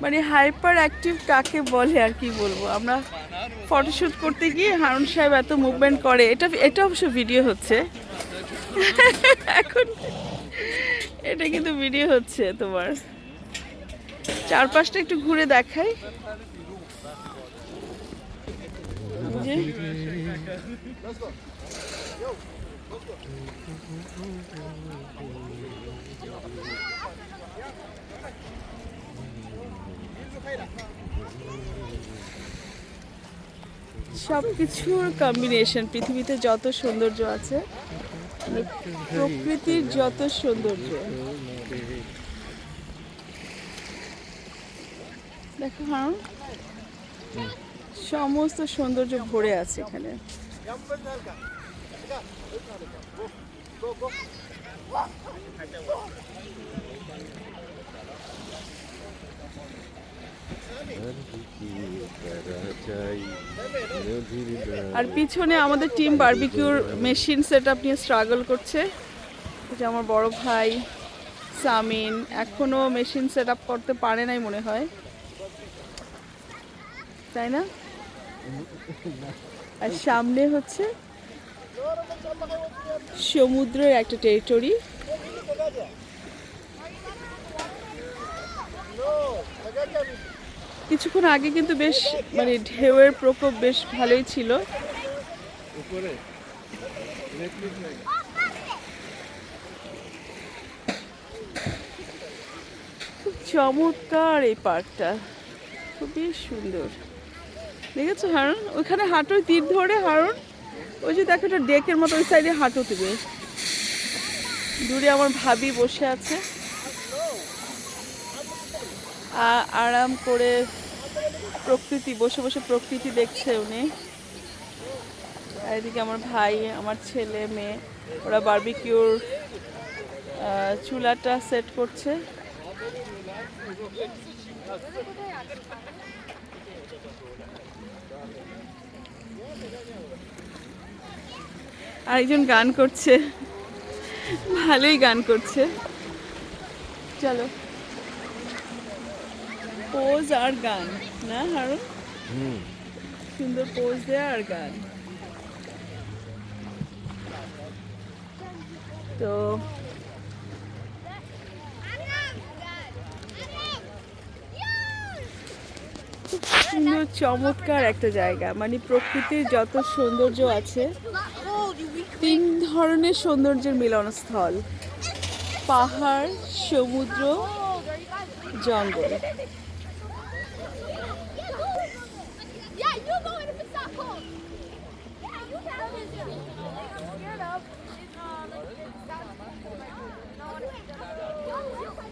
মানে hyper active কাকে বলে আর কি বলবো। আমরা ফটোশ্যুট করতে গিয়ে হারুন সাহেব এত মুভমেন্ট করে, এটা অবশ্য ভিডিও হচ্ছে এখন, এটা কিন্তু ভিডিও হচ্ছে তোমার। চারপাশটা একটু ঘুরে দেখাই। যে সবকিছুর কম্বিনেশন, পৃথিবীতে যত সৌন্দর্য আছে, প্রকৃতির যত সৌন্দর্য, দেখো হ্যাঁ, সমস্ত সৌন্দর্য ভরে আছে এখানে। আর পিছনে আমাদের টিম বারবিকিউর মেশিন সেটআপ নিয়ে স্ট্রাগল করছে। এটা আমার বড় ভাই সামিন, এখনো মেশিন সেটআপ করতে পারে নাই মনে হয়, তাই না? আর সামনে হচ্ছে সমুদ্রের একটা টেরিটরি। কিছুক্ষণ আগে কিন্তু বেশ মানে ঢেউয়ের প্রকোপ বেশ ভালোই ছিল। খুব চমৎকার এই পার্কটা, খুবই সুন্দর। দেখেছো হারুন, ওইখানে হাঁটুর তীর ধরে হারুন, ওই যে দেখো একটা ডেকের মতো ওই সাইডে হাঁটু দেবে। দূরে আমার ভাবি বসে আছে আরাম করে, প্রকৃতি, বসে বসে প্রকৃতি দেখছে উনি। আর এদিকে আমার ভাই, আমার ছেলে মেয়ে, ওরা বারবিকিউর চুলাটা সেট করছে। আরেকজন গান করছে, ভালোই গান করছে। চলো, পোজ আর গান না হারুন, সুন্দর পোজ দেয়া আর গান। তো খুব সুন্দর চমৎকার একটা জায়গা, মানে প্রকৃতির যত সৌন্দর্য আছে, 3 ধরনের সৌন্দর্যের মিলনস্থল: পাহাড়, সমুদ্র, জঙ্গল।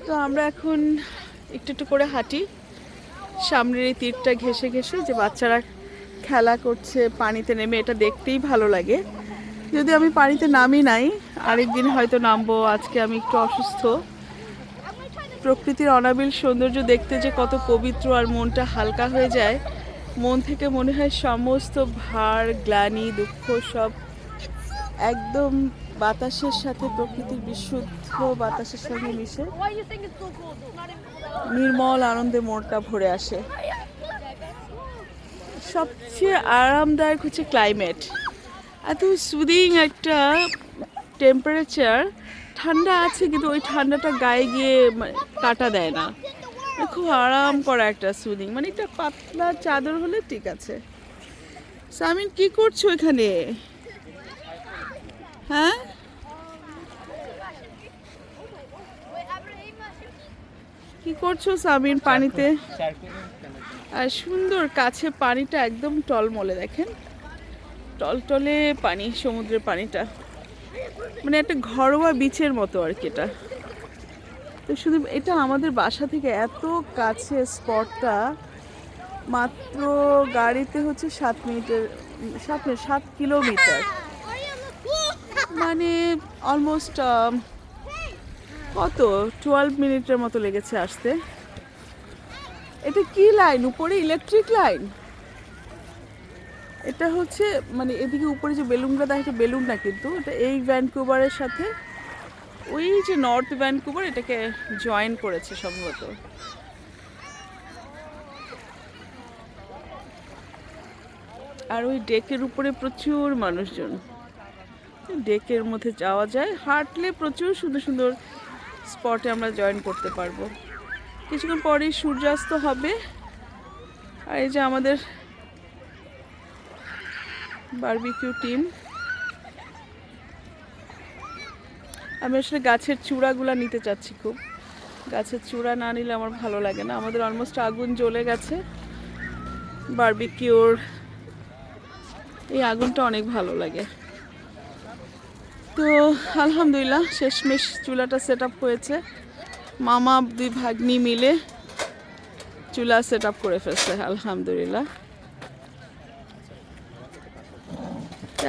তো আমরা এখন একটু একটু করে হাঁটি সামনের এই তীরটা ঘেঁষে ঘেঁষে, যে বাচ্চারা খেলা করছে পানিতে নেমে, এটা দেখতেই ভালো লাগে। যদি আমি পানিতে নামি নাই, আরেকদিন হয়তো নামবো। আজকে আমি একটু অসুস্থ। প্রকৃতির অনাবিল সৌন্দর্য দেখতে যে কত পবিত্র, আর মনটা হালকা হয়ে যায়। মন থেকে মনে হয় সমস্ত ভার, গ্লানি, দুঃখ সব একদম বাতাসের সাথে, প্রকৃতির বিশুদ্ধ বাতাসের সঙ্গে মিশে নির্মল আনন্দে মনটা ভরে আসে। সবচেয়ে আরামদায়ক হচ্ছে ক্লাইমেট, এত সুদিং একটা টেম্পারেচার। ঠান্ডা আছে কিন্তু ওই ঠান্ডাটা গায়ে গিয়ে কাটা দেয় না, খুব আরাম করা একটা সুদিং, মানে একটা পাতলা চাদর হলে ঠিক আছে। সামিন কি করছো এখানে? হ্যাঁ, কি করছো সামিন পানিতে? আর সুন্দর কাছে পানিটা একদম টলমলে, দেখেন টলটলে পানি, সমুদ্রের পানিটা মানে একটা ঘরোয়া বিচের মতো আর কি এটা। তো শুধু এটা আমাদের বাসা থেকে এত কাছে স্পটটা, মাত্র গাড়িতে হচ্ছে 7 কিলোমিটার, মানে অলমোস্ট কত 12 মিনিটের মতো লেগেছে আসতে। এটা কি লাইন? উপরে ইলেকট্রিক লাইন। এটা হচ্ছে মানে এদিকে উপরে যে বেলুনটা দেখা, বেলুন না কিন্তু এটা এই ভ্যানকুভারের সাথে ওই যে নর্থ ভ্যানকুভার এটাকে জয়েন করেছে সম্ভবত। আর ওই ডেকের উপরে প্রচুর মানুষজন, ডেকের মধ্যে যাওয়া যায়, হাঁটলে প্রচুর সুন্দর সুন্দর স্পটে আমরা জয়েন করতে পারবো। কিছুক্ষণ পরেই সূর্যাস্ত হবে। আর এই যে আমাদের বারবিকিউ টিম। আমি আসলে গাছের চূড়াগুলো নিতে চাচ্ছি খুব, গাছের চূড়া না নিলে আমার ভালো লাগে না। আমাদের অলমোস্ট আগুন জ্বলে গেছে বারবিকিউর, এই আগুনটা অনেক ভালো লাগে। তো আলহামদুলিল্লাহ শেষমেশ চুলাটা সেট আপ হয়েছে। মামা দুই ভাগ্নি মিলে চুলা সেট আপ করে ফেলছে আলহামদুলিল্লাহ।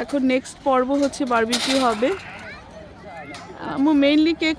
এখন নেক্সট পর্ব হচ্ছে বারবিকিউ হবে। মেইনলি কে